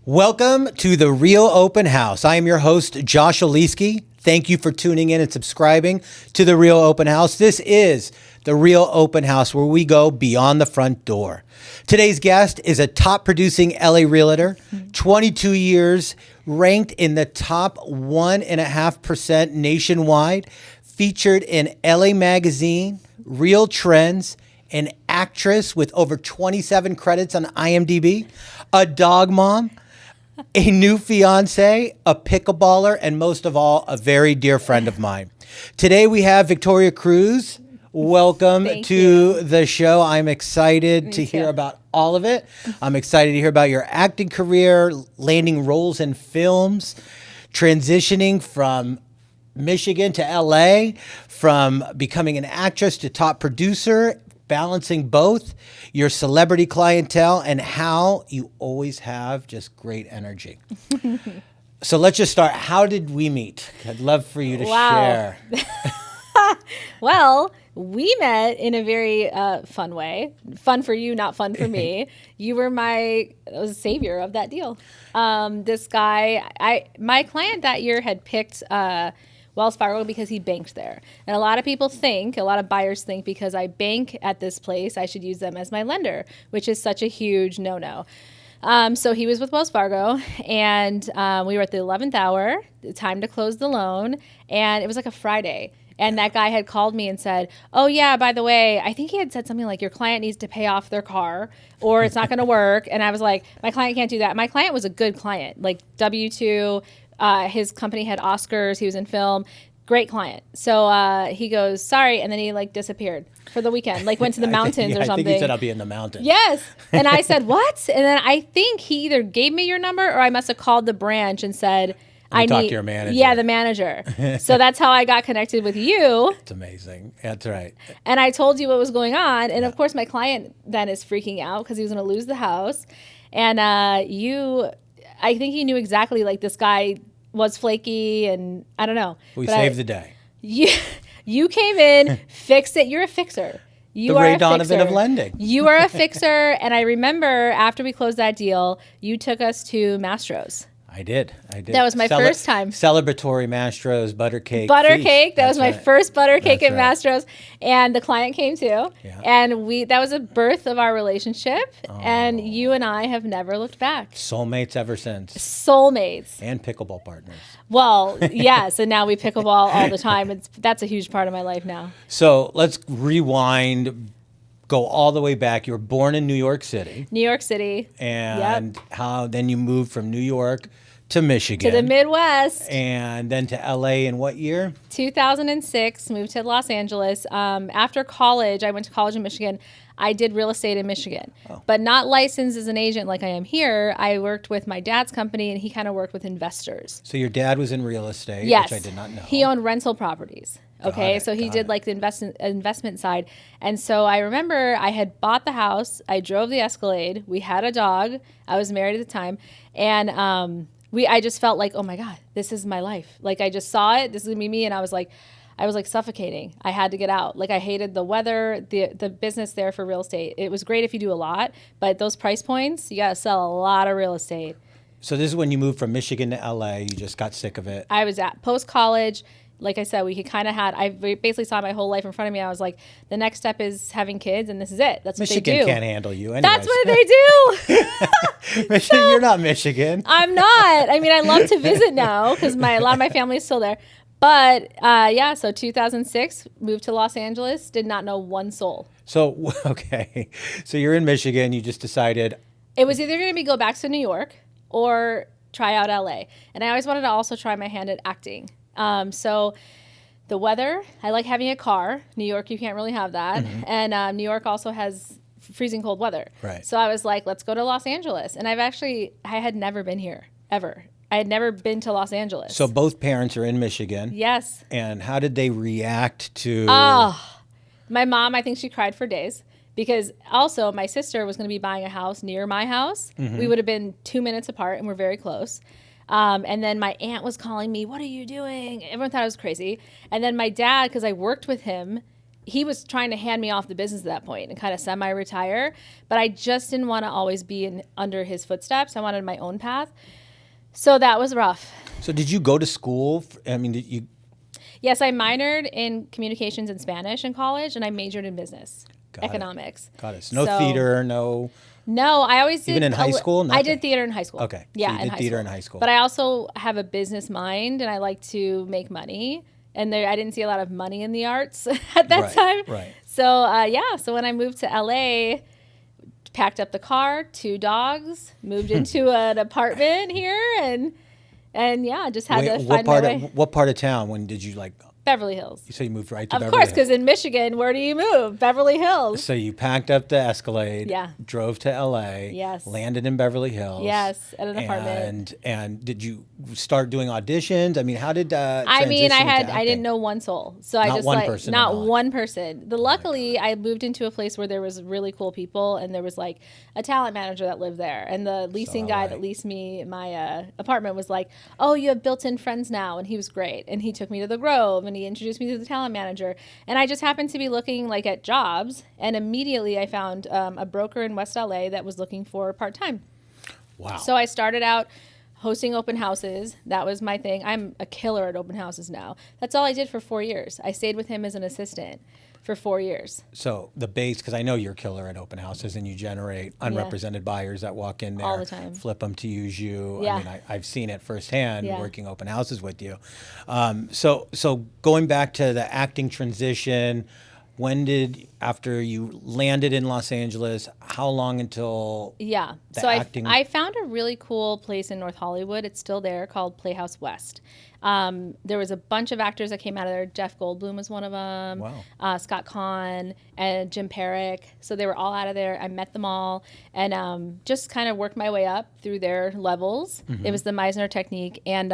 Welcome to the Real Open House. I am your host, Josh Oleesky. Thank you for tuning in and subscribing to the Real Open House. This is the Real Open House, where we go beyond the front door. Today's guest is a top producing LA realtor, 22 years, ranked in the top 1.5% nationwide, featured in LA Magazine, Real Trends, an actress with over 27 credits on IMDb, a dog mom, a new fiance, a pickleballer, and most of all, a very dear friend of mine. Today we have Victoria Cruz. Welcome to the show. I'm excited to hear about all of it. I'm excited to hear about your acting career, landing roles in films, transitioning from Michigan to LA, from becoming an actress to top producer, balancing both, your celebrity clientele, and how you always have just great energy. So let's just start. How did we meet? I'd love for you to share. Well, we met in a very fun way. Fun for you, not fun for me. You were my savior of that deal. This guy, my client that year had picked Wells Fargo because he banked there. And a lot of people think, a lot of buyers think, because I bank at this place, I should use them as my lender, which is such a huge no-no. So he was with Wells Fargo, and we were at the 11th hour, time to close the loan, and it was like a Friday. And that guy had called me and said, oh, yeah, by the way, I think he had said something like, your client needs to pay off their car or it's not going to work. And I was like, my client can't do that. My client was a good client, like W-2. His company had Oscars. He was in film. Great client. So he goes, sorry. And then he like disappeared for the weekend, like went to the mountains or something. I think he said, I'll be in the mountains. Yes. And I said, what? And then I think he either gave me your number or I must have called the branch and said, I talk to your manager. Yeah, the manager. So that's how I got connected with you. It's amazing. That's right. And I told you what was going on. And of course, my client then is freaking out because he was going to lose the house. And I think he knew exactly, like, this guy was flaky and I don't know. We saved the day. You came in, fixed it. You're a fixer. You the are Ray a Donovan fixer. of lending. You are a fixer. And I remember after we closed that deal, you took us to Mastro's. I did. That was my first time. Celebratory Mastro's butter cake. That was my first butter cake at right. Mastro's. And the client came too. Yeah. And that was a birth of our relationship. Oh. And you and I have never looked back. Soulmates ever since. Soulmates. And pickleball partners. Well, yes. And now we pickleball all the time. That's a huge part of my life now. So let's rewind. Go all the way back. You were born in New York City. New York City. And how then you moved from New York to Michigan. To the Midwest. And then to LA in what year? 2006, moved to Los Angeles. After college, I went to college in Michigan. I did real estate in Michigan, but not licensed as an agent like I am here. I worked with my dad's company, and he kind of worked with investors. So your dad was in real estate, yes. Which I did not know. He owned rental properties. Okay, so he did like the investment side. And so I remember I had bought the house. I drove the Escalade. We had a dog. I was married at the time. And I just felt like, oh my God, this is my life. Like I just saw it. This is gonna be me. And I was like suffocating. I had to get out. Like I hated the weather, the business there for real estate. It was great if you do a lot, but those price points, you got to sell a lot of real estate. So this is when you moved from Michigan to LA. You just got sick of it. I was at post-college. Like I said, I basically saw my whole life in front of me. I was like, the next step is having kids, and this is it. That's what they do. Michigan can't handle you anyways. That's what they do. Michigan, you're not Michigan. I'm not. I mean, I love to visit now because a lot of my family is still there. But so 2006, moved to Los Angeles, did not know one soul. So, okay. So you're in Michigan. You just decided. It was either going to be go back to New York or try out LA. And I always wanted to also try my hand at acting. So the weather, I like having a car. New York, you can't really have that. Mm-hmm. And New York also has freezing cold weather. Right. So I was like, let's go to Los Angeles. And I had never been here, ever. I had never been to Los Angeles. So both parents are in Michigan. Yes. And how did they react to... My mom, I think she cried for days. Because also my sister was going to be buying a house near my house. Mm-hmm. We would have been 2 minutes apart and we're very close. And then my aunt was calling me, what are you doing? Everyone thought I was crazy. And then my dad, because I worked with him, he was trying to hand me off the business at that point and kind of semi-retire. But I just didn't want to always be under his footsteps. I wanted my own path. So that was rough. So did you go to school? I mean, did you? Yes, I minored in communications and Spanish in college, and I majored in business, economics. Got it. So no theater, no. No, I always did. Even in high school? I did theater in high school. Okay. Yeah, so you did theater in high school. But I also have a business mind, and I like to make money. And I didn't see a lot of money in the arts at that time. Right. So, so when I moved to LA, packed up the car, 2 dogs, moved into an apartment here, and just had to find my way. What part of town? When did you Beverly Hills. So you moved right to Beverly Hills? Of course, because in Michigan, where do you move? Beverly Hills. So you packed up the Escalade, drove to LA, yes, landed in Beverly Hills. Yes, at an apartment. And did you start doing auditions? I mean, how did I didn't know one soul. So not one person. Luckily, I moved into a place where there was really cool people, and there was like a talent manager that lived there. And the leasing guy that leased me my apartment was like, oh, you have built-in friends now. And he was great. And he took me to the Grove, and he introduced me to the talent manager. And I just happened to be looking at jobs, and immediately I found a broker in West LA that was looking for part-time. Wow. So I started out hosting open houses. That was my thing. I'm a killer at open houses now. That's all I did for 4 years. I stayed with him as an assistant for 4 years. So the base, because I know you're a killer at open houses, and you generate unrepresented buyers that walk in there all the time, flip them to use you. Yeah. I mean, I've seen it firsthand working open houses with you. So going back to the acting transition, after you landed in Los Angeles, how long until acting? I found a really cool place in North Hollywood. It's still there, called Playhouse West. There was a bunch of actors that came out of there. Jeff Goldblum was one of them. Wow. Scott Conn and Jim Perrick. So they were all out of there. I met them all, and just kind of worked my way up through their levels. Mm-hmm. It was the Meisner technique. And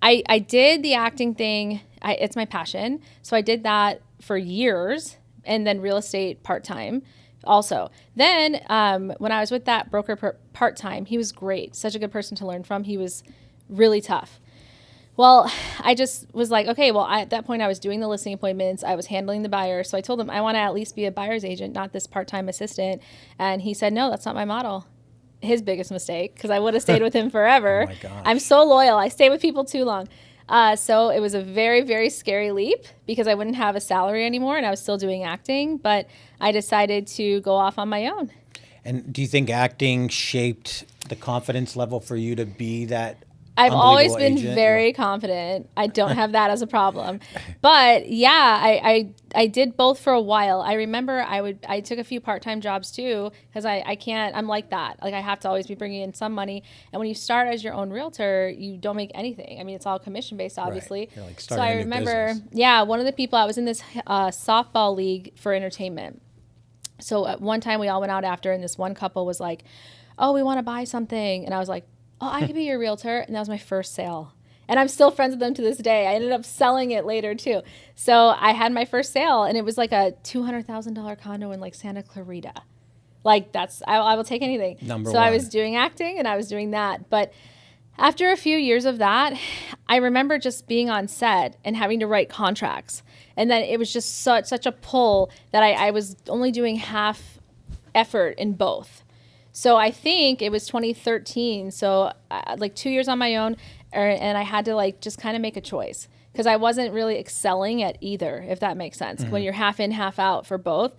I did the acting thing. It's my passion. So I did that for years, and then real estate part-time also. Then when I was with that broker part-time, he was great. Such a good person to learn from. He was really tough. Well, I just was like, okay, well, at that point I was doing the listing appointments. I was handling the buyers. So I told him I want to at least be a buyer's agent, not this part-time assistant. And he said, no, that's not my model. His biggest mistake, because I would have stayed with him forever. Oh my gosh. I'm so loyal. I stay with people too long. So it was a very, very scary leap, because I wouldn't have a salary anymore, and I was still doing acting. But I decided to go off on my own. And do you think acting shaped the confidence level for you to be that I've always been agent? very confident. I don't have that as a problem. But yeah, I did both for a while. I remember I took a few part-time jobs too, because I'm like that. Like, I have to always be bringing in some money. And when you start as your own realtor, you don't make anything. I mean, it's all commission-based, obviously. Right. You're like so starting I a new remember, business. one of the people, I was in this softball league for entertainment. So at one time we all went out after, and this one couple was like, oh, we want to buy something. And I was like, oh, I could be your realtor. And that was my first sale. And I'm still friends with them to this day. I ended up selling it later too. So I had my first sale, and it was like a $200,000 condo in Santa Clarita. I will take anything. Number one. I was doing acting, and I was doing that. But after a few years of that, I remember just being on set and having to write contracts. And then it was just such a pull that I was only doing half effort in both. So I think it was 2013. So 2 years on my own, and I had to just kind of make a choice, because I wasn't really excelling at either, if that makes sense, when you're half in, half out for both.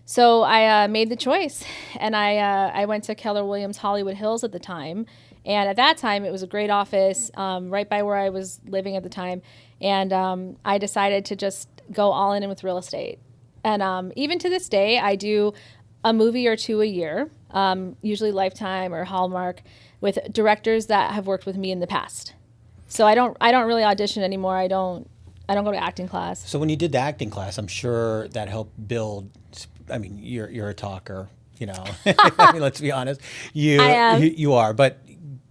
So I made the choice, and I went to Keller Williams Hollywood Hills at the time. And at that time, it was a great office right by where I was living at the time. And I decided to just go all in with real estate. And even to this day, I do a movie or two a year, usually Lifetime or Hallmark, with directors that have worked with me in the past. So I don't really audition anymore. I don't go to acting class. So when you did the acting class, I'm sure that helped build. I mean, you're a talker, I mean, let's be honest. I am. You are, but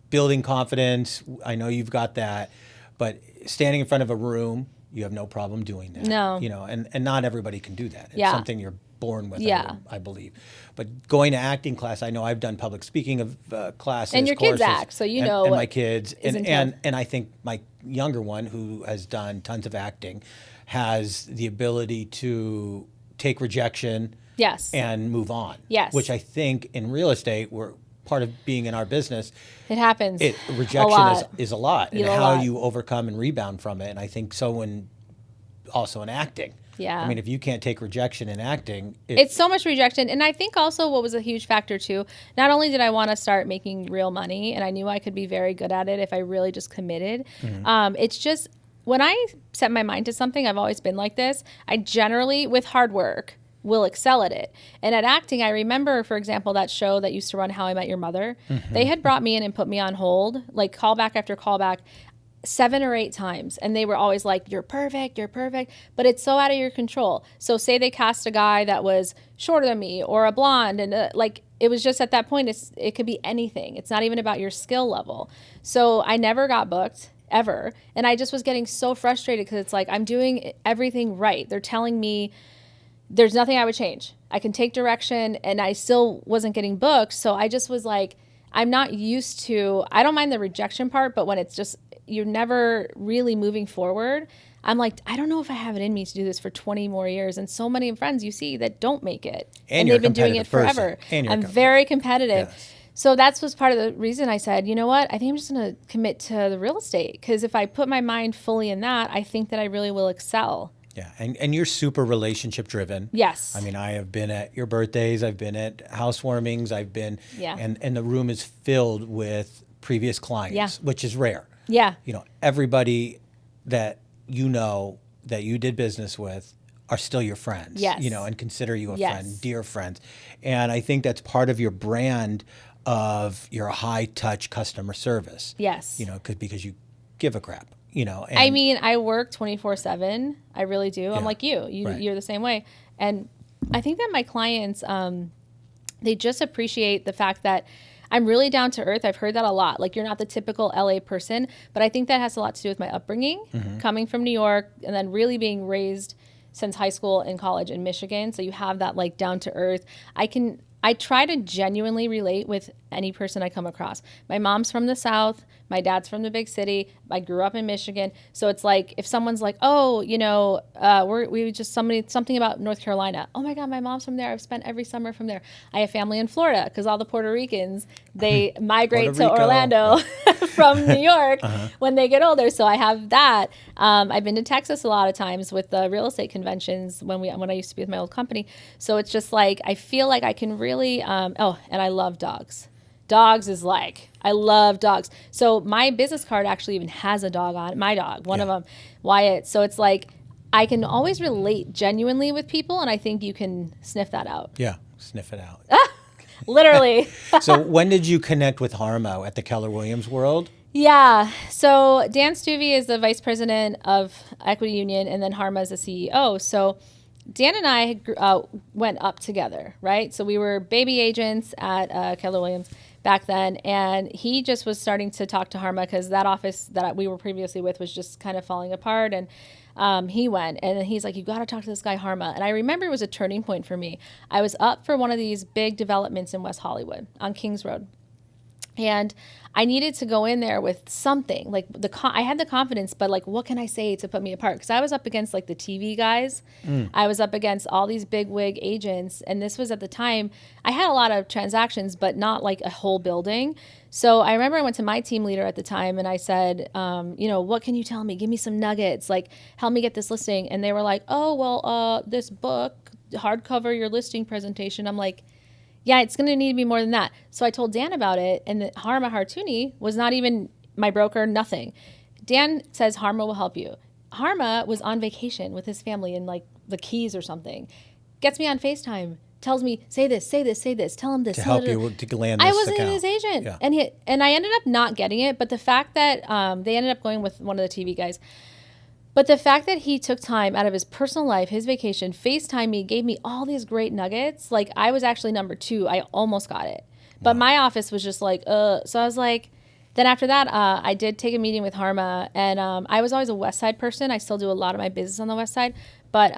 building confidence, I know you've got that, but standing in front of a room, you have no problem doing that. No. And not everybody can do that. It's Yeah. something you're born with. Yeah. I believe. But going to acting class, I know I've done public speaking of classes, And your kids courses, act, so you know and what my kids, is and entailed. I think my younger one, who has done tons of acting, has the ability to take rejection, Yes. and move on. Yes. Which I think in real estate, we're part of being in our business. It happens. Rejection is a lot, and A how lot. you overcome and rebound from it. And I think so also in acting. Yeah. I mean, if you can't take rejection in acting, It's so much rejection. And I think also what was a huge factor too, not only did I want to start making real money, and I knew I could be very good at it if I really just committed. It's just when I set my mind to something, I've always been like this. I generally, with hard work, will excel at it. And at acting, I remember, for example, that show that used to run How I Met Your Mother. They had brought me in and put me on hold, like callback after callback, 7 or 8 times. And they were always like, you're perfect, but it's so out of your control. So say they cast a guy that was shorter than me or a blonde, and like, it was just at that point, it could be anything. It's not even about your skill level. So I never got booked ever. And I just was getting so frustrated because it's like, I'm doing everything right. They're telling me there's nothing I would change. I can take direction, and I still wasn't getting booked. So I just was like, I'm not used to, I don't mind the rejection part, but when it's just, you're never really moving forward, I'm like, I don't know if I have it in me to do this for 20 more years. And so many friends you see that don't make it. And they've been doing it forever. I'm very competitive. Yes. So that was part of the reason I said, you know what, I think I'm just going to commit to the real estate. Because if I put my mind fully in that, I think that I really will excel. Yeah, and you're super relationship driven. Yes. I mean, I have been at your birthdays, I've been at housewarmings, I've been, Yeah. and the room is filled with previous clients, Yeah. which is rare. Yeah. You know, everybody that you know that you did business with are still your friends. Yes. You know, and consider you a Yes. friend, dear friends. And I think that's part of your brand of your high touch customer service. Yes. You know, because you give a crap. You know, and I mean, I work 24/7. I really do. I'm Yeah. like you. Right. You're the same way. And I think that my clients, they just appreciate the fact that I'm really down to earth. I've heard that a lot. Like, you're not the typical LA person, but I think that has a lot to do with my upbringing, coming from New York, and then really being raised since high school and college in Michigan. So you have that like down to earth. I try to genuinely relate with any person I come across. My mom's from the South. My dad's from the big city. I grew up in Michigan. So it's like, if someone's like, oh, you know, something about North Carolina. Oh my God, my mom's from there. I've spent every summer from there. I have family in Florida because all the Puerto Ricans, they migrate to Orlando from New York when they get older. So I have that. I've been to Texas a lot of times with the real estate conventions when I used to be with my old company. So it's just like, I feel like I can really, and I love dogs. Dogs is like, I love dogs. So my business card actually even has a dog on it. My dog, one of them, Wyatt. So it's like, I can always relate genuinely with people, and I think you can sniff that out. Yeah, sniff it out. Literally. So when did you connect with Harmo at the Keller Williams World? Yeah. So Dan Stuvey is the vice president of Equity Union, and then Harma is the CEO. So Dan and I went up together, right? So we were baby agents at Keller Williams back then, and he just was starting to talk to Harma because that office that we were previously with was just kind of falling apart. And he went, and he's like, you got to talk to this guy Harma. And I remember it was a turning point for me. I was up for one of these big developments in West Hollywood on Kings Road. And I needed to go in there with something like I had the confidence, but like, what can I say to put me apart? Because I was up against like the TV guys. I was up against all these big wig agents. And this was at the time, I had a lot of transactions, but not like a whole building. So I remember I went to my team leader at the time and I said, what can you tell me? Give me some nuggets, like help me get this listing. And they were like, oh, well, this book, hardcover, your listing presentation. I'm like, yeah, it's going to need to be more than that. So I told Dan about it, and Harma Hartouni was not even my broker, nothing. Dan says Harma will help you. Harma was on vacation with his family in like the Keys or something. Gets me on FaceTime, tells me, say this, say this, say this, tell him this. To help you to land this I wasn't account. his agent. Yeah. And I ended up not getting it, but the fact that they ended up going with one of the TV guys. But the fact that he took time out of his personal life, his vacation, FaceTime me, gave me all these great nuggets. Like, I was actually number 2. I almost got it. But my office was just like, So I was like, then after that, I did take a meeting with Harma. And I was always a West Side person. I still do a lot of my business on the West Side. But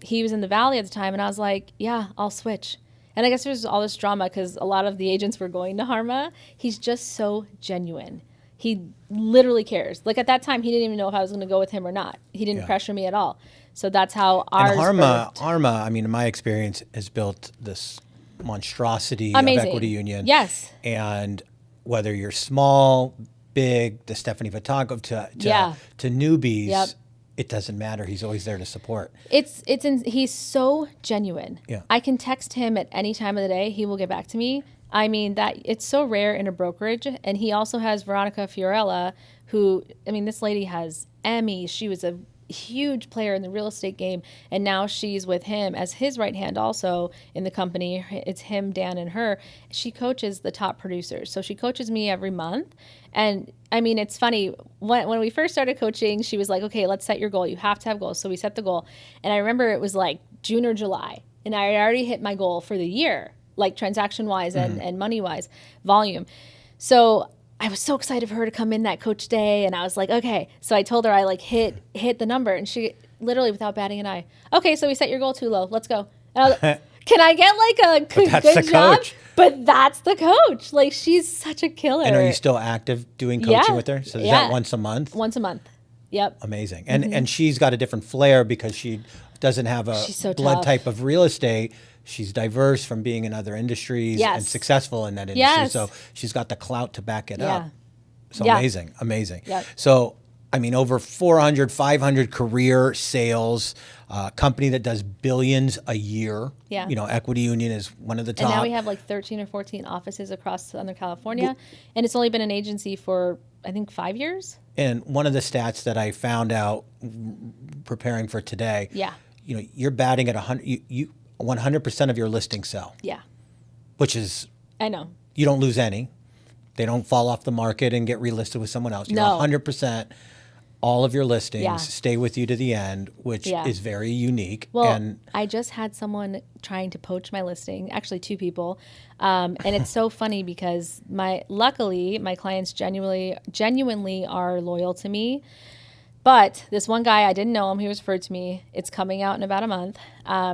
he was in the Valley at the time, and I was like, yeah, I'll switch. And I guess there was all this drama because a lot of the agents were going to Harma. He's just so genuine. He literally cares. Like at that time, he didn't even know if I was going to go with him or not. He didn't pressure me at all. So that's how ours Harma, birthed. Harma, I mean, in my experience, has built this monstrosity Amazing. of Equity Union. Yes. And whether you're small, big, the Stephanie Vitako to newbies, Yep. it doesn't matter. He's always there to support. He's so genuine. Yeah. I can text him at any time of the day. He will get back to me. I mean, that it's so rare in a brokerage. And he also has Veronica Fiorella, who, I mean, this lady has Emmys. She was a huge player in the real estate game, and now she's with him as his right hand also in the company. It's him, Dan, and her. She coaches the top producers, so she coaches me every month. And I mean, it's funny, when we first started coaching, she was like, okay, let's set your goal. You have to have goals. So we set the goal, and I remember it was like June or July, and I had already hit my goal for the year, like transaction wise and money wise, volume. So I was so excited for her to come in that coach day, and I was like, okay. So I told her I like hit the number, and she literally without batting an eye, okay, so we set your goal too low. Let's go. And I was like, can I get like a good job? Coach. But that's the coach. Like she's such a killer. And are you still active doing coaching with her? So is that once a month? Once a month. Yep. Amazing. And she's got a different flair because she doesn't have a so blood tough. type of real estate. She's diverse from being in other industries and successful in that industry. Yes. So she's got the clout to back it up. So Yeah. amazing. Yep. So, I mean, over 400, 500 career sales, company that does billions a year. Yeah. You know, Equity Union is one of the top. And now we have like 13 or 14 offices across Southern California. And it's only been an agency for, I think, 5 years. And one of the stats that I found out preparing for today, you know, you're batting at 100, you 100% of your listings sell. Yeah. Which is, I know. you don't lose any. They don't fall off the market and get relisted with someone else. You're No. 100%. All of your listings Yeah. stay with you to the end, which is very unique. Well, and I just had someone trying to poach my listing, actually 2 people. And it's so funny because luckily my clients genuinely are loyal to me. But this one guy, I didn't know him. He was referred to me. It's coming out in about a month.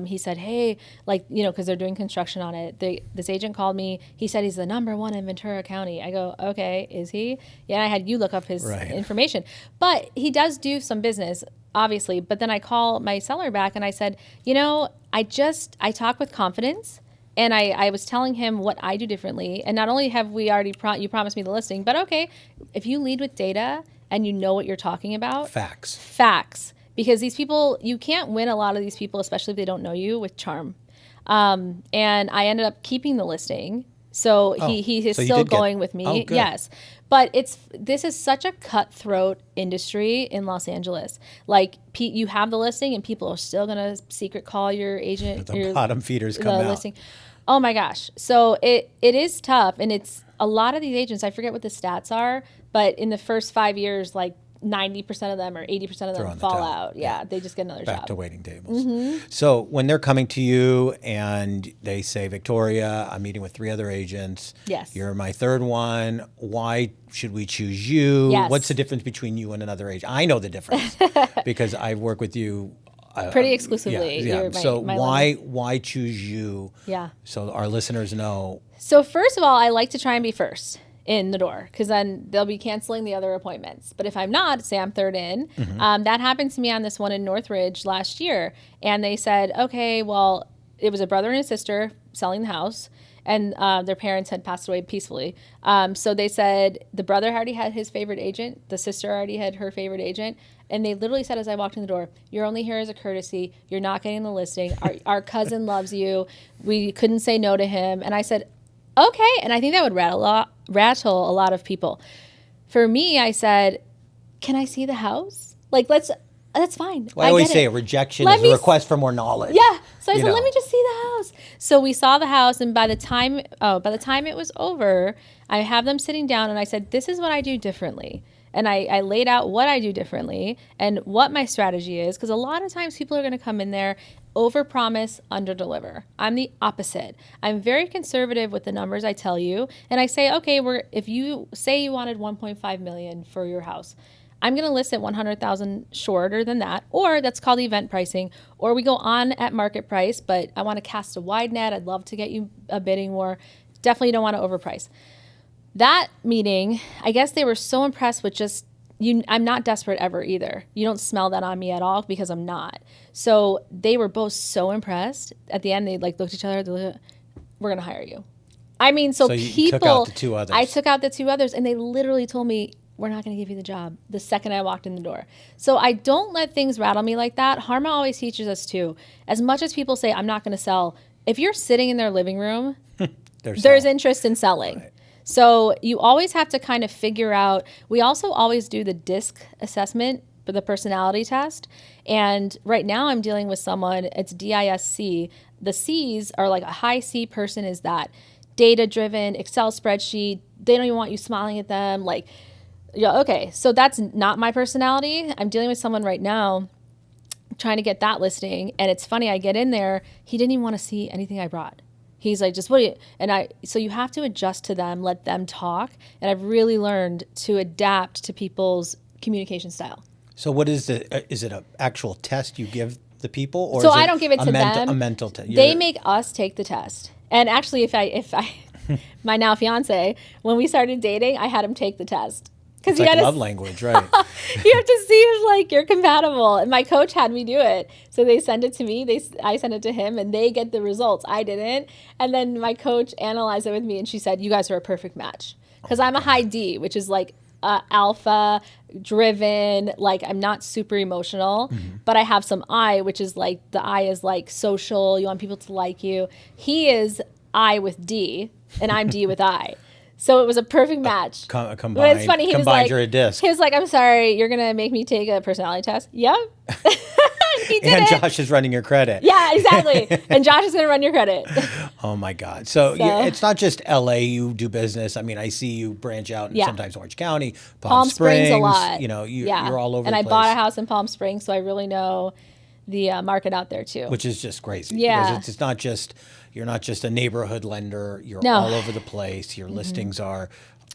He said, hey, like, you know, because they're doing construction on it. This agent called me. He said he's the #1 in Ventura County. I go, okay, is he? Yeah, and I had you look up his information. But he does do some business, obviously. But then I call my seller back and I said, you know, I talk with confidence. And I was telling him what I do differently. And not only have we already you promised me the listing, but okay, if you lead with data and you know what you're talking about. Facts. Because these people, you can't win a lot of these people, especially if they don't know you, with charm. And I ended up keeping the listing. So he is still going with me. Oh, good. Yes. But this is such a cutthroat industry in Los Angeles. Like you have the listing and people are still going to secret call your agent. The bottom feeders come out. Listing. Oh my gosh. So it is tough. And it's a lot of these agents, I forget what the stats are, but in the first 5 years, like 90% of them or 80% of them fall out. Yeah, they just get another job. Back to waiting tables. So when they're coming to you and they say, Victoria, I'm meeting with 3 other agents. Yes. You're my 3rd one. Why should we choose you? Yes. What's the difference between you and another agent? I know the difference because I work with you. Pretty exclusively. Yeah. So why choose you? Yeah. So our listeners know. So first of all, I like to try and be first in the door because then they'll be canceling the other appointments. But if I'm not, say I'm 3rd in, that happened to me on this one in Northridge last year. And they said, okay, well, it was a brother and a sister selling the house. And their parents had passed away peacefully. So they said the brother already had his favorite agent. The sister already had her favorite agent. And they literally said as I walked in the door, you're only here as a courtesy. You're not getting the listing. Our cousin loves you. We couldn't say no to him. And I said, okay. And I think that would rattle a lot of people. For me, I said, can I see the house? Like, that's fine. Well, I always say a rejection is a request for more knowledge. Yeah. So I said, let me just see the house. So we saw the house, and by the time it was over, I have them sitting down, and I said, this is what I do differently. And I laid out what I do differently and what my strategy is, because a lot of times people are going to come in there, overpromise, underdeliver. I'm the opposite. I'm very conservative with the numbers I tell you, and I say, okay, if you say you wanted 1.5 million for your house, I'm going to list it 100,000 shorter than that, or that's called event pricing, or we go on at market price, but I want to cast a wide net. I'd love to get you a bidding war. Definitely don't want to overprice. That meeting, I guess they were so impressed with just I'm not desperate ever either. You don't smell that on me at all because I'm not. So they were both so impressed. At the end, they like looked at each other. We're going to hire you. I mean, so you took out the two others. I took out the two others, and they literally told me, we're not going to give you the job the second I walked in the door. So I don't let things rattle me like that. Harma always teaches us too. As much as people say, I'm not going to sell, if you're sitting in their living room, there's interest in selling. Right. So you always have to kind of figure out, we also always do the DISC assessment, the personality test. And right now I'm dealing with someone, it's DISC. The C's are like a high C person is that data-driven, Excel spreadsheet. They don't even want you smiling at them. Like, yeah, okay, so that's not my personality. I'm dealing with someone right now trying to get that listing. And it's funny, I get in there, he didn't even want to see anything I brought. He's like, just what do you, so you have to adjust to them, let them talk. And I've really learned to adapt to people's communication style. So what is is it an actual test you give the people? Or so is I don't give it to them. A mental test. They make us take the test. And actually, if I my now fiance, when we started dating, I had him take the test. It's like love language, right? You have to see if like you're compatible. And my coach had me do it. So they send it to me. I send it to him, and they get the results. I didn't. And then my coach analyzed it with me, and she said, "You guys are a perfect match." Because I'm a high D, which is like alpha, driven. Like I'm not super emotional, but I have some I, which is like the I is like social. You want people to like you. He is I with D, and I'm D with I. So it was a perfect match. Combined. But it's funny. He was like, you're a disc. He was like, I'm sorry, you're going to make me take a personality test? Yep. He did and it. Josh is running your credit. Yeah, exactly. And Josh is going to run your credit. Oh, my God. So it's not just L.A. you do business. I mean, I see you branch out in sometimes Orange County, Palm Springs a lot. You know, you're all over the place. And I bought a house in Palm Springs, so I really know the market out there, too. Which is just crazy. Yeah. Because it's not just, you're not just a neighborhood lender. You're all over the place. Your listings are...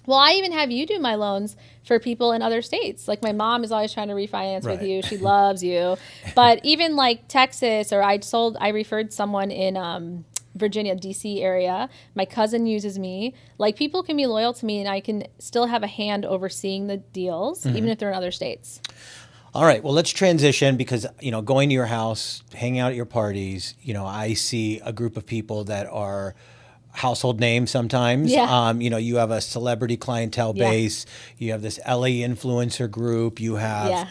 Well, I even have you do my loans for people in other states. Like my mom is always trying to refinance with you. She loves you. But even like Texas, or I referred someone in Virginia, DC area. My cousin uses me. Like people can be loyal to me, and I can still have a hand overseeing the deals, even if they're in other states. All right. Well, let's transition because, you know, going to your house, hanging out at your parties, you know, I see a group of people that are household names sometimes. Yeah. You know, you have a celebrity clientele base. You have this LA influencer group. You have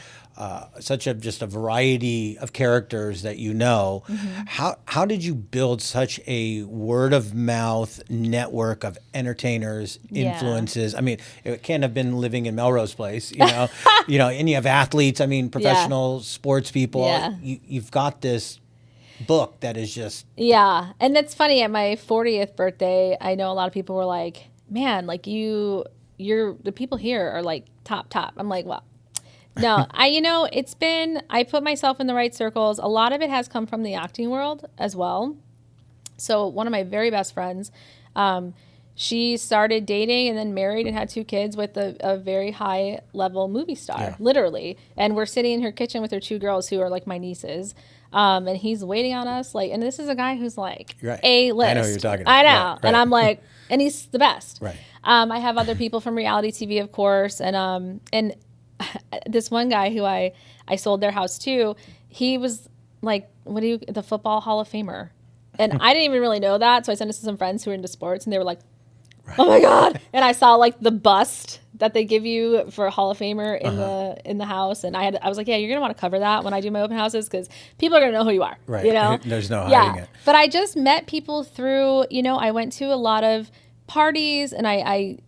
just a variety of characters that you know. How did you build such a word of mouth network of entertainers, influences? I mean, it can't have been living in Melrose Place, you know. You know, and you have athletes. I mean, professional sports people. Yeah. You've got this book that is just and that's funny. At my 40th birthday, I know a lot of people were like, man, like you're the people here are like top. I'm like, well, no, I put myself in the right circles. A lot of it has come from the acting world as well. So one of my very best friends, she started dating and then married and had 2 kids with a very high level movie star, literally. And we're sitting in her kitchen with her 2 girls who are like my nieces. And he's waiting on us, like, and this is a guy who's like A-list. I know who you're talking about. I know, right. And I'm like, and he's the best. Right. I have other people from reality TV, of course, and this one guy who I sold their house to, he was like, the Football Hall of Famer, and I didn't even really know that, so I sent it to some friends who were into sports, and they were like, oh my God. And I saw like the bust that they give you for a Hall of Famer in the house. And I was like, yeah, you're going to want to cover that when I do my open houses because people are going to know who you are. Right. You know? There's no hiding it. But I just met people through, you know, I went to a lot of parties and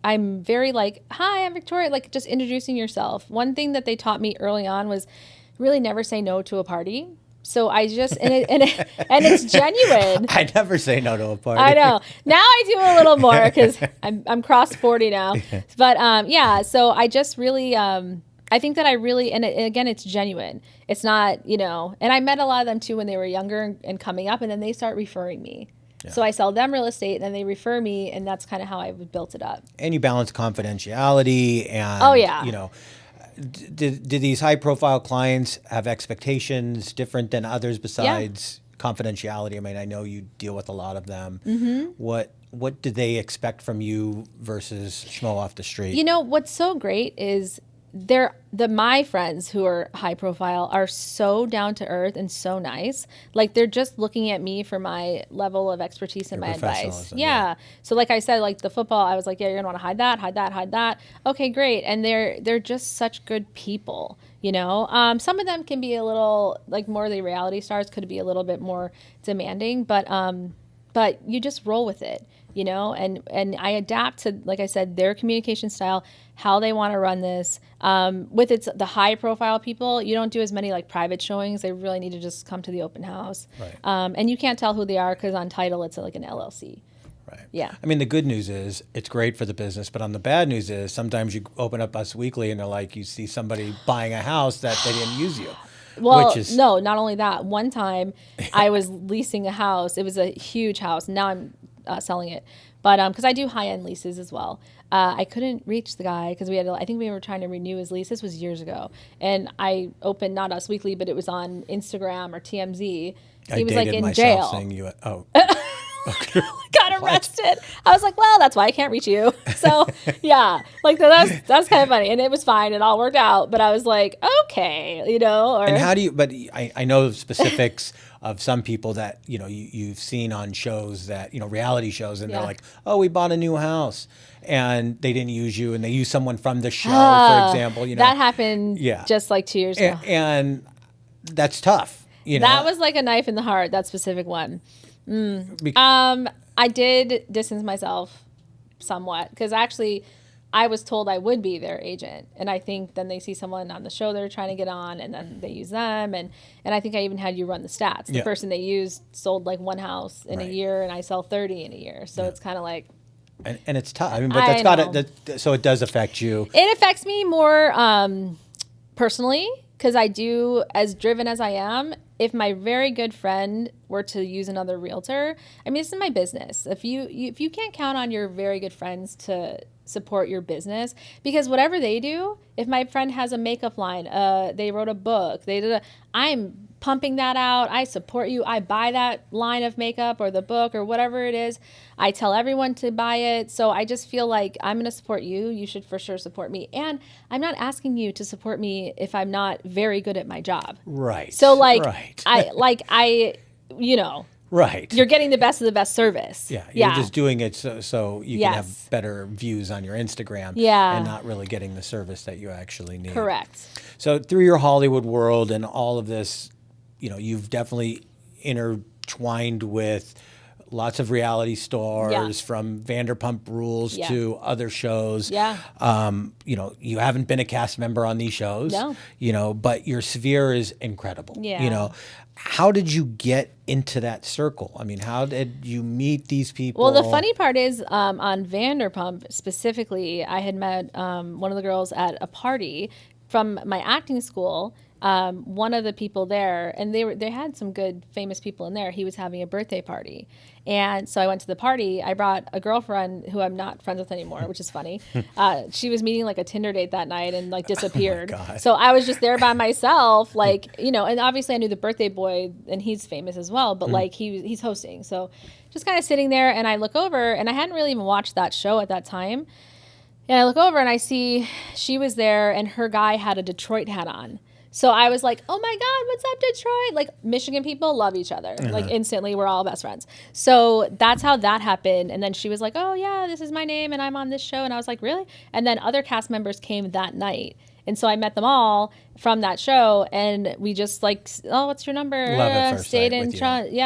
I'm very like, hi, I'm Victoria, like just introducing yourself. One thing that they taught me early on was really never say no to a party. So I just and it's genuine. I never say no to a party. I know. Now I do a little more because I'm cross 40 now. But so I just really I think that I really and again it's genuine. It's not, you know, and I met a lot of them too when they were younger and coming up, and then they start referring me. Yeah. So I sell them real estate and then they refer me, and that's kind of how I built it up. And you balance confidentiality and you know, did these high profile clients have expectations different than others besides confidentiality? I mean, I know you deal with a lot of them. What do they expect from you versus schmo off the street? You know, what's so great is my friends who are high profile are so down to earth and so nice. Like, they're just looking at me for my level of expertise and my advice. Yeah. So like I said, like the football, I was like, yeah, you're gonna want to hide that, hide that, hide that. Okay, great. And they're just such good people. You know, some of them can be a little, like, more of the reality stars could be a little bit more demanding, but you just roll with it, you know, and I adapt to, like I said, their communication style, how they want to run this. With the high profile people, you don't do as many like private showings. They really need to just come to the open house. Right. And you can't tell who they are because on title, it's like an LLC. Right. Yeah. I mean, the good news is it's great for the business, but on the bad news is sometimes you open up Us Weekly and they're like, you see somebody buying a house that they didn't use you. Well, no, not only that. One time I was leasing a house. It was a huge house. Now I'm selling it. But because I do high-end leases as well. I couldn't reach the guy because I think we were trying to renew his lease. This was years ago. And I opened, not Us Weekly, but it was on Instagram or TMZ. He was like in jail. Saying you, Got arrested. I was like, well, that's why I can't reach you. So yeah, like that's kind of funny, and it was fine. It all worked out. But I was like, okay, you know. And how do you? But I know specifics of some people that you've seen on shows that reality shows, and they're like, oh, we bought a new house, and they didn't use you, and they used someone from the show, for example. That happened. Just like 2 years ago, and that's tough. That was like a knife in the heart. That specific one. I did distance myself somewhat because actually I was told I would be their agent, and I think then they see someone on the show they're trying to get on, and then they use them, and I think I even had you run the stats. The person they used sold like one house in a year, and I sell 30 in a year, so it's kind of like. And it's tough. I mean, but that's got it. So it does affect you. It affects me more personally because I do, as driven as I am. If my very good friend were to use another realtor, I mean, this is my business. If you can't count on your very good friends to support your business, because whatever they do, if my friend has a makeup line, they wrote a book, I'm pumping that out. I support you. I buy that line of makeup or the book or whatever it is. I tell everyone to buy it. So I just feel like I'm going to support you. You should for sure support me. And I'm not asking you to support me if I'm not very good at my job. Right. So like, right. Right. You're getting the best of the best service. Yeah. You're just doing it so you can have better views on your Instagram. And not really getting the service that you actually need. Correct. So through your Hollywood world and all of this, you've definitely intertwined with lots of reality stars, from Vanderpump Rules to other shows. Yeah. You haven't been a cast member on these shows. No. But your sphere is incredible. Yeah. How did you get into that circle? I mean, how did you meet these people? Well, the funny part is on Vanderpump specifically, I had met one of the girls at a party from my acting school. One of the people there, and they had some good famous people in there. He was having a birthday party, and so I went to the party. I brought a girlfriend who I'm not friends with anymore, which is funny. She was meeting like a Tinder date that night and like disappeared. Oh, so I was just there by myself, like and obviously I knew the birthday boy, and he's famous as well. But like he's hosting, so just kind of sitting there, and I look over, and I hadn't really even watched that show at that time. And I look over and I see she was there, and her guy had a Detroit hat on. So I was like, oh my God, what's up, Detroit? Like, Michigan people love each other. Like, instantly, we're all best friends. So that's how that happened. And then she was like, oh yeah, this is my name, and I'm on this show. And I was like, really? And then other cast members came that night. And so I met them all from that show, and we just like, oh, what's your number? Love at first sight with you.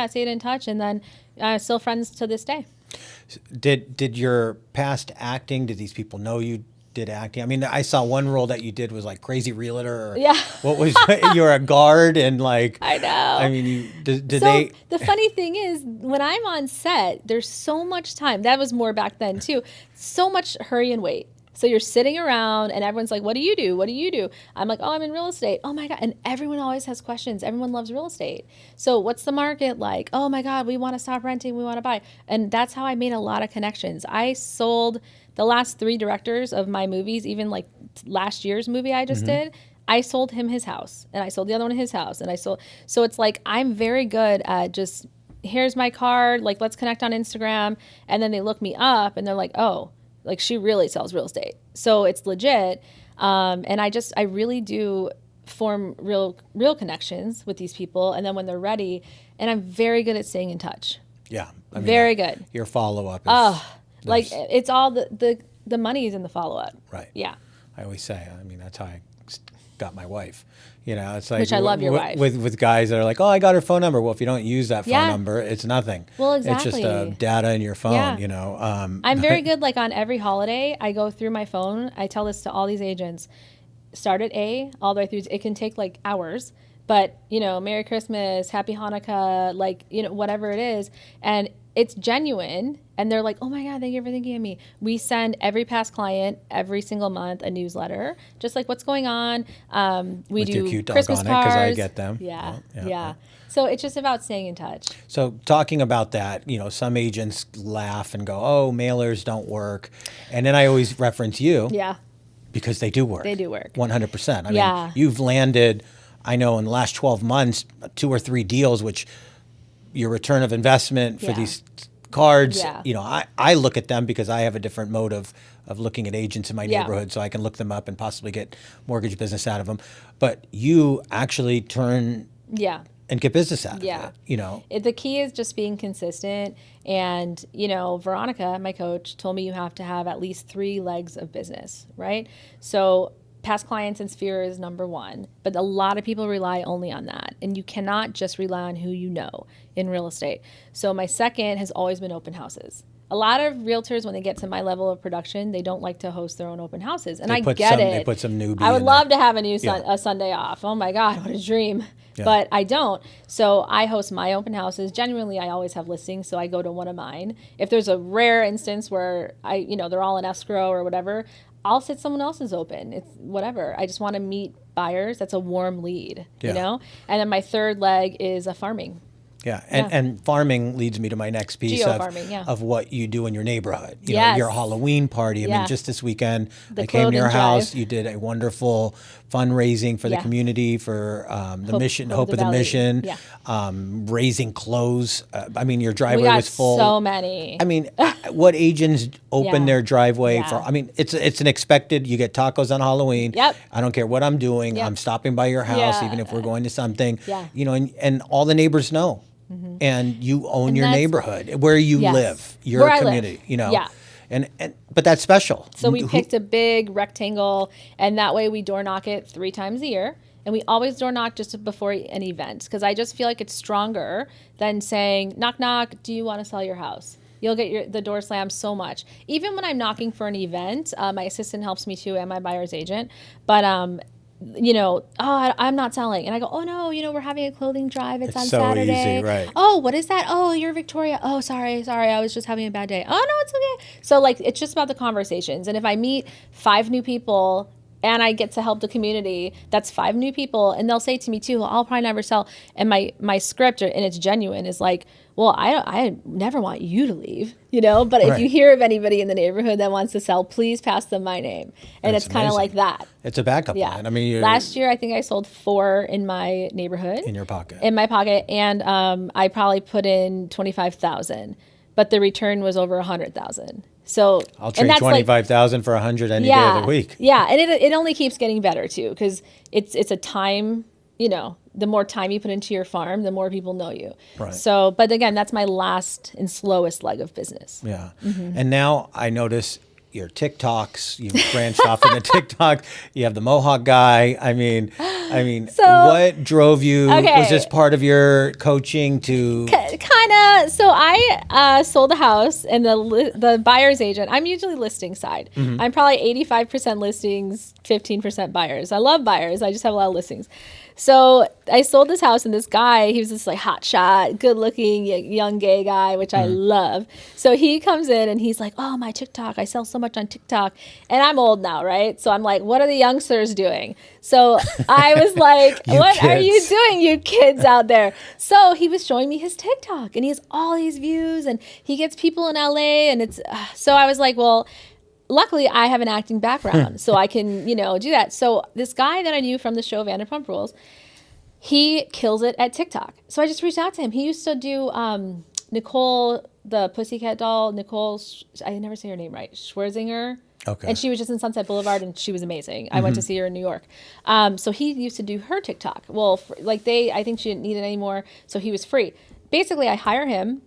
Stayed in touch. And then still friends to this day. Did your past acting, did these people know you did acting? I mean, I saw one role that you did was like Crazy Realtor. Or what was you're a guard and like. I know. I mean, did so they? The funny thing is, when I'm on set, there's so much time. That was more back then too. So much hurry and wait. So you're sitting around and everyone's like, what do you do? What do you do? I'm like, oh, I'm in real estate. Oh my God. And everyone always has questions. Everyone loves real estate. So what's the market like? Oh my God, we want to stop renting. We want to buy. And that's how I made a lot of connections. I sold the last 3 directors of my movies, even like last year's movie I just did. I sold him his house and I sold the other one his house. And so it's like, I'm very good at just, here's my card. Like, let's connect on Instagram. And then they look me up and they're like, oh, like she really sells real estate. So it's legit. And I really do form real connections with these people. And then when they're ready, and I'm very good at staying in touch. Yeah. I mean, very good. Your follow-up is... like it's all the money is in the follow-up. Right. Yeah. I always say, I mean, that's how I got my wife. You know, it's like... Which I love your wife. With guys that are like, oh, I got her phone number. Well, if you don't use that phone number, it's nothing. Well, exactly. It's just data in your phone, you know. I'm very good, like on every holiday, I go through my phone. I tell this to all these agents. Start at A, all the way through. It can take like hours. But, you know, Merry Christmas, Happy Hanukkah, like, you know, whatever it is. And it's genuine. And they're like, oh my God, thank you for thinking of me. We send every past client every single month a newsletter, just like what's going on. We with do your cute dog Christmas on cards. it, because I get them. Yeah. So it's just about staying in touch. So talking about that, you know, some agents laugh and go, oh, mailers don't work. And then I always reference you. Yeah. Because they do work. They do work. 100%. I mean, you've landed... I know in the last 12 months, 2 or 3 deals, which your return of investment for these cards, you know, I look at them because I have a different mode of looking at agents in my neighborhood, so I can look them up and possibly get mortgage business out of them. But you actually turn and get business out of it, you know. The key is just being consistent. And, you know, Veronica, my coach, told me you have to have at least 3 legs of business, right? So past clients and sphere is number 1, but a lot of people rely only on that. And you cannot just rely on who you know in real estate. So my second has always been open houses. A lot of realtors, when they get to my level of production, they don't like to host their own open houses. And I get it. They put some newbie I would in love there. to have a Sunday off. Oh my God, what a dream. Yeah. But I don't. So I host my open houses. Genuinely, I always have listings, so I go to one of mine. If there's a rare instance where they're all in escrow or whatever, I'll sit someone else's open. It's whatever. I just want to meet buyers. That's a warm lead, you know? And then my third leg is a farming. Yeah, and farming leads me to my next piece of what you do in your neighborhood. You know, your Halloween party. I mean, just this weekend, I came to your house. You did a wonderful fundraising for the community for the mission, Hope of the Mission, raising clothes. I mean, your driveway was full. So many. I mean, what agents open their driveway for? I mean, it's an expected. You get tacos on Halloween. Yep. I don't care what I'm doing. I'm stopping by your house, even if we're going to something. You know, and all the neighbors know. Mm-hmm. And you own your neighborhood where you live, your community, you know. And but that's special. So we picked a big rectangle, and that way we door knock it 3 times a year. And we always door knock just before an event, because I just feel like it's stronger than saying, knock, knock, do you want to sell your house? You'll get the door slammed so much. Even when I'm knocking for an event, my assistant helps me too, and my buyer's agent. But I'm not selling. And I go, oh no, we're having a clothing drive. It's on so Saturday. Easy, right. Oh, what is that? Oh, you're Victoria. Oh, sorry. I was just having a bad day. Oh no, it's okay. So like, it's just about the conversations. And if I meet 5 new people and I get to help the community, that's 5 new people. And they'll say to me too, well, I'll probably never sell. And my script, and it's genuine, is like, well, I never want you to leave, but if you hear of anybody in the neighborhood that wants to sell, please pass them my name. And it's kind of like that. It's a backup plan. I mean, last year, I think I sold 4 in my neighborhood. In your pocket. In my pocket. And I probably put in 25,000, but the return was over 100,000. So I'll trade 25,000 for 100 any day of the week. Yeah. And it only keeps getting better too, because it's a time, the more time you put into your farm, the more people know you. Right. So, but again, that's my last and slowest leg of business. Yeah. Mm-hmm. And now I notice your TikToks, you've branched off into TikTok. You have the Mohawk guy. I mean, so, what drove you? Okay. Was this part of your coaching to? Kind of. So I sold a house, and the buyer's agent, I'm usually listing side. I'm probably 85% listings, 15% buyers. I love buyers. I just have a lot of listings. So I sold this house, and this guy, he was this like hot shot, good looking young gay guy, which I love. So he comes in and he's like, oh, my TikTok, I sell so much on TikTok. And I'm old now, right? So I'm like, what are the youngsters doing? So I was like, what are you doing, you kids out there? So he was showing me his TikTok, and he has all these views, and he gets people in LA, and it's, so I was like, well, luckily I have an acting background, so I can, do that. So this guy that I knew from the show Vanderpump Rules, he kills it at TikTok. So I just reached out to him. He used to do Nicole, the Pussycat doll, Nicole, I never say her name right, Schwerzinger. Okay. And she was just in Sunset Boulevard, and she was amazing. I went to see her in New York. So he used to do her TikTok. Well, I think she didn't need it anymore, so he was free. Basically, I hire him.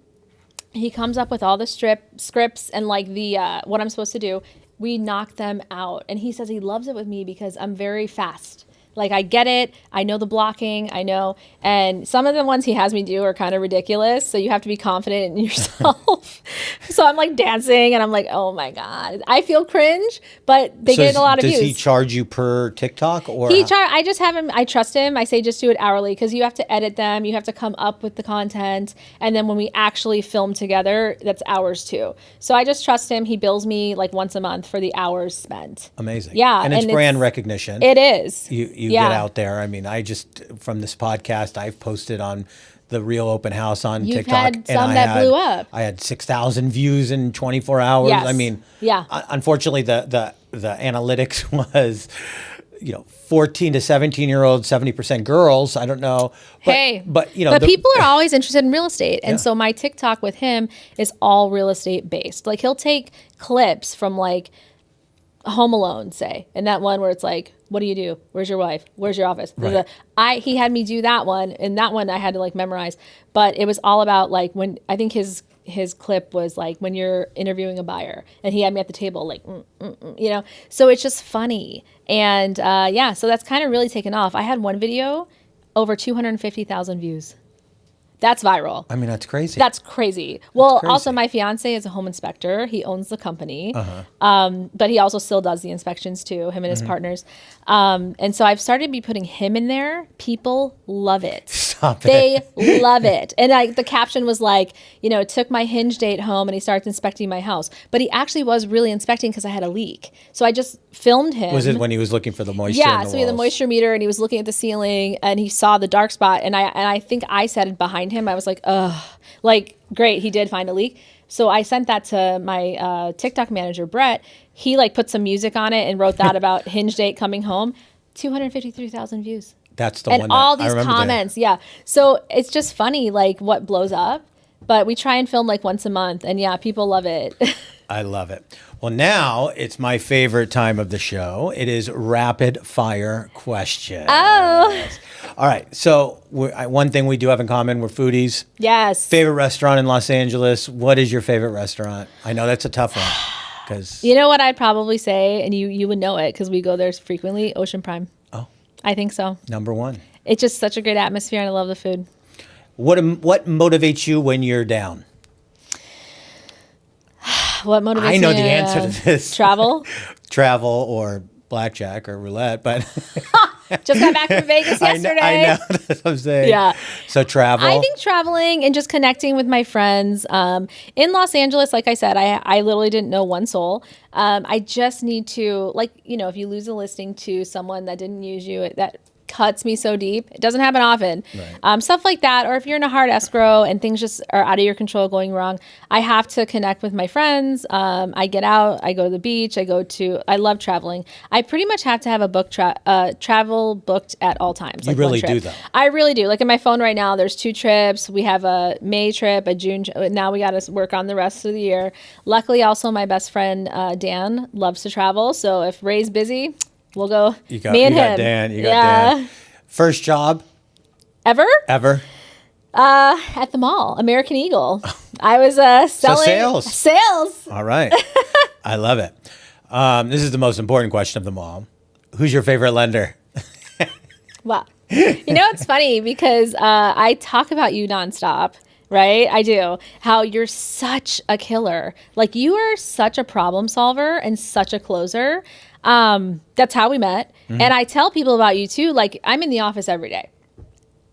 He comes up with all the scripts and like the what I'm supposed to do. We knock them out. And he says he loves it with me because I'm very fast. Like, I get it. I know the blocking. I know. And some of the ones he has me do are kind of ridiculous. So you have to be confident in yourself. So I'm like dancing, and I'm like, oh my God. I feel cringe, but they get a lot of views. Does he charge you per TikTok? Or I just have him. I trust him. I say just do it hourly, because you have to edit them. You have to come up with the content. And then when we actually film together, that's hours too. So I just trust him. He bills me like once a month for the hours spent. Amazing. Yeah. And it's brand recognition. It is. You get out there. I mean, from this podcast, I've posted on the Real Open House on You've TikTok. had some that blew up. I had 6,000 views in 24 hours. Yes. I mean, unfortunately, the analytics was, 14 to 17-year-olds, 70% girls. I don't know. But people are always interested in real estate. And so my TikTok with him is all real estate based. Like, he'll take clips from like Home Alone, say, and that one where it's like, what do you do? Where's your wife? Where's your office? Right. He had me do that one, and that one I had to like memorize. But it was all about like when I think his clip was like when you're interviewing a buyer, and he had me at the table like, So it's just funny, and so that's kind of really taken off. I had one video over 250,000 views. That's viral. I mean, that's crazy. That's crazy. Well, also my fiance is a home inspector. He owns the company, but he also still does the inspections too, him and his partners. And so I've started to be putting him in there. People love it. Stop they love it. And the caption was like, took my hinge date home and he starts inspecting my house. But he actually was really inspecting because I had a leak. So I just filmed him. Was it when he was looking for the moisture? Yeah, so he had the moisture meter, and he was looking at the ceiling, and he saw the dark spot. And I think I said it behind him. I was like, ugh, like, great, he did find a leak. So I sent that to my TikTok manager, Brett. He like put some music on it and wrote that about hinge date coming home. 253,000 views. That's the and one. And all these comments, yeah. So it's just funny, like what blows up. But we try and film like once a month, and people love it. I love it. Well, now it's my favorite time of the show. It is rapid fire questions. Oh. All right. So one thing we do have in common, we're foodies. Yes. Favorite restaurant in Los Angeles. What is your favorite restaurant? I know that's a tough one. Because you know what I'd probably say, and you would know it because we go there frequently, Ocean Prime. Oh. I think so. Number one. It's just such a great atmosphere, and I love the food. What motivates you when you're down? What motivates me? I know the answer to this. Travel? Travel or blackjack or roulette, but just got back from Vegas yesterday. I know. That's what I'm saying. Yeah. So travel. I think traveling and just connecting with my friends. In Los Angeles, like I said, I literally didn't know one soul. I just need to, if you lose a listing to someone that didn't use you, that cuts me so deep. It doesn't happen often. Right. Stuff like that. Or if you're in a hard escrow and things just are out of your control going wrong, I have to connect with my friends. I get out, I go to the beach, I love traveling. I pretty much have to have a travel booked at all times. You really do though. I really do. Like in my phone right now, there's 2 trips. We have a May trip, a June. Now we got to work on the rest of the year. Luckily, also my best friend, Dan, loves to travel. So if Ray's busy, we'll go. Me and him. You got Dan. First job? Ever? At the mall, American Eagle. I was selling sales. All right. I love it. This is the most important question of them all. Who's your favorite lender? Well, it's funny because I talk about you nonstop. right? I do. How you're such a killer. Like, you are such a problem solver and such a closer. That's how we met. And I tell people about you too. Like, I'm in the office every day,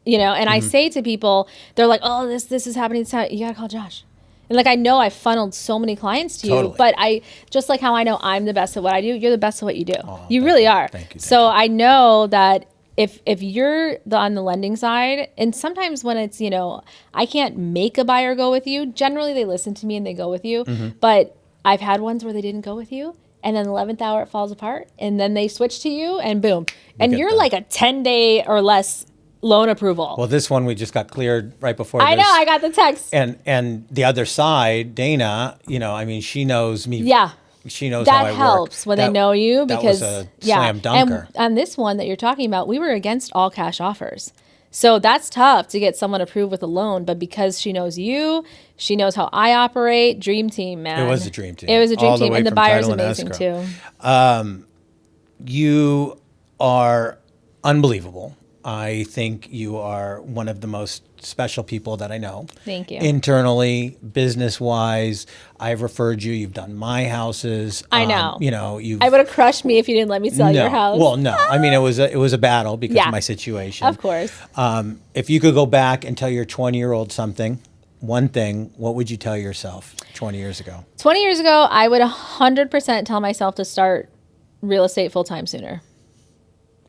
and I say to people, they're like, oh, this is happening. You got to call Josh. And like, I know I funneled so many clients to you, but I just like how I know I'm the best at what I do, you're the best at what you do. Oh, you really are. Thank you. So I know that if you're on the lending side, and sometimes when it's, I can't make a buyer go with you, generally they listen to me and they go with you. But I've had ones where they didn't go with you. And then the 11th hour, it falls apart. And then they switch to you and boom. And you're like a 10-day or less loan approval. Well, this one we just got cleared right before I know, I got the text. And the other side, Dana, she knows me. Yeah. She knows how I work. That helps when they know you, because that was a slam dunker. And on this one that you're talking about, we were against all cash offers. So that's tough to get someone approved with a loan, but because she knows you, she knows how I operate. Dream team, man. It was a dream team. It was a dream team, and the buyer's amazing too. You are unbelievable. I think you are one of the most special people that I know. Thank you. Internally, business-wise, I've referred you. You've done my houses. I know. I would have crushed me if you didn't let me sell your house. Well, no. I mean, it was a battle because of my situation. Of course. If you could go back and tell your 20-year-old one thing, what would you tell yourself 20 years ago? 20 years ago, I would 100% tell myself to start real estate full-time sooner.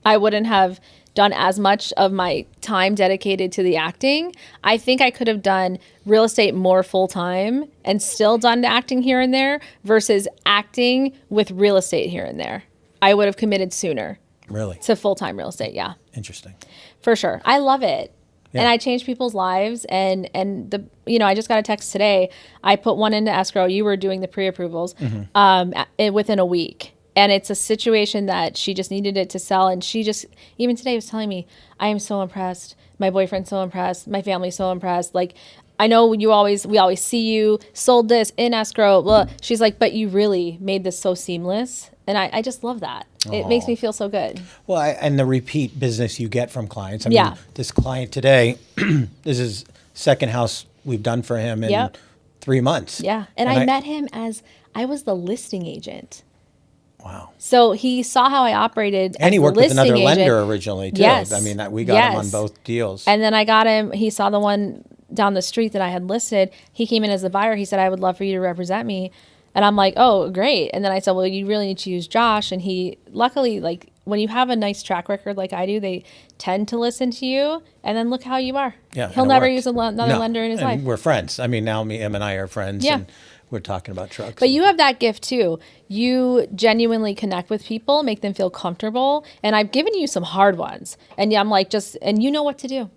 I wouldn't have done as much of my time dedicated to the acting. I think I could have done real estate more full-time and still done acting here and there versus acting with real estate here and there. I would have committed sooner. Really? To full-time real estate, yeah. Interesting. For sure. I love it. Yeah. And I change people's lives. And I just got a text today. I put one into escrow. You were doing the pre-approvals within a week. And it's a situation that she just needed it to sell. And she just, even today, was telling me, I am so impressed. My boyfriend's so impressed. My family's so impressed. Like, I know we always see you, sold this in escrow. Blah. She's like, but you really made this so seamless. And I just love that. It makes me feel so good. Well, and the repeat business you get from clients. I mean, this client today, this is second house we've done for him in 3 months. Yeah. And I met him as I was the listing agent. Wow. So he saw how I operated. And he worked with another agent. lender originally, too. Yes. I mean, we got him on both deals. And then I got him, he saw the one down the street that I had listed. He came in as the buyer. He said, I would love for you to represent me. And I'm like, oh, great. And then I said, well, you really need to use Josh. And he, luckily, like, when you have a nice track record like I do, they tend to listen to you. And then look how you are. Yeah, he'll never use another lender in his life. We're friends. I mean, now him and I are friends. Yeah. And we're talking about trucks. But you have that gift too. You genuinely connect with people, make them feel comfortable. And I've given you some hard ones. And I'm like, and you know what to do.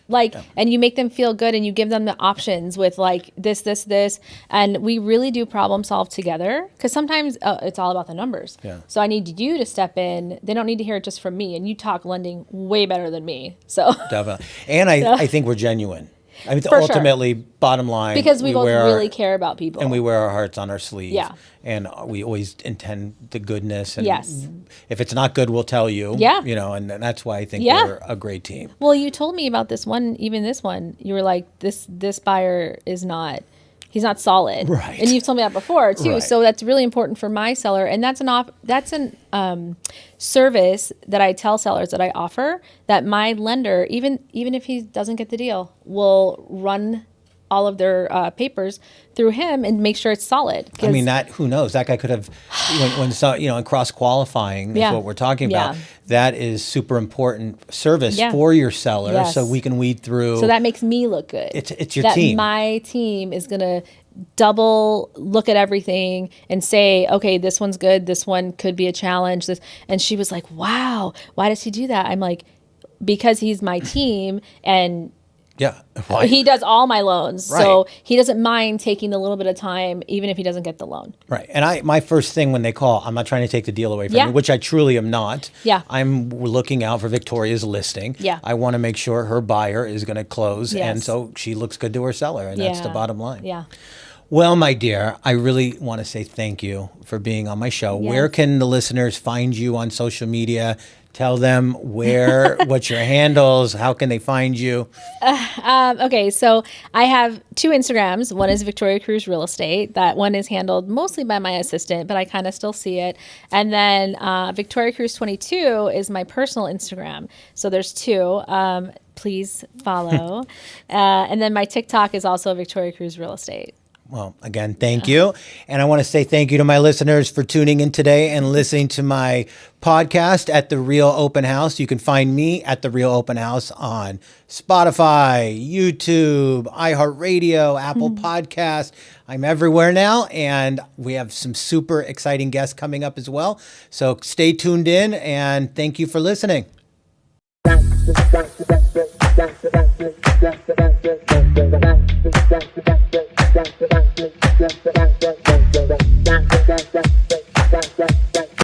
Like, and you make them feel good and you give them the options with like this. And we really do problem solve together, because sometimes it's all about the numbers. Yeah. So I need you to step in. They don't need to hear it just from me. And you talk lending way better than me. So definitely. And I think we're genuine. I mean, ultimately, bottom line, because we both really care about people, and we wear our hearts on our sleeve. Yeah, and we always intend the goodness. And if it's not good, we'll tell you. Yeah, and that's why I think we're a great team. Well, you told me about this one, even this one. You were like, this buyer is not. He's not solid, right? And you've told me that before too. Right. So that's really important for my seller, and that's an service that I tell sellers that I offer, that my lender, even if he doesn't get the deal, will run all of their papers through him and make sure it's solid. I mean, who knows? That guy could have, in cross qualifying is what we're talking about. That is super important service for your seller, so we can weed through. So that makes me look good. It's your team. My team is gonna double look at everything and say, okay, this one's good. This one could be a challenge. And she was like, wow, why does he do that? I'm like, because he's my team and. Yeah, he does all my loans, so he doesn't mind taking a little bit of time, even if he doesn't get the loan. Right, and my first thing when they call, I'm not trying to take the deal away from you, which I truly am not. Yeah, I'm looking out for Victoria's listing. Yeah, I want to make sure her buyer is going to close, and so she looks good to her seller, and that's the bottom line. Yeah. Well, my dear, I really want to say thank you for being on my show. Yes. Where can the listeners find you on social media? Tell them what's your handles, how can they find you? Okay, so I have two Instagrams. One is Victoria Cruz Real Estate. That one is handled mostly by my assistant, but I kind of still see it. And then Victoria Cruz 22 is my personal Instagram. So there's two. Please follow. And then my TikTok is also Victoria Cruz Real Estate. Well, again, thank you. And I want to say thank you to my listeners for tuning in today and listening to my podcast at The Real Open House. You can find me at The Real Open House on Spotify, YouTube, iHeartRadio, Apple Podcasts. I'm everywhere now, and we have some super exciting guests coming up as well. So stay tuned in, and thank you for listening.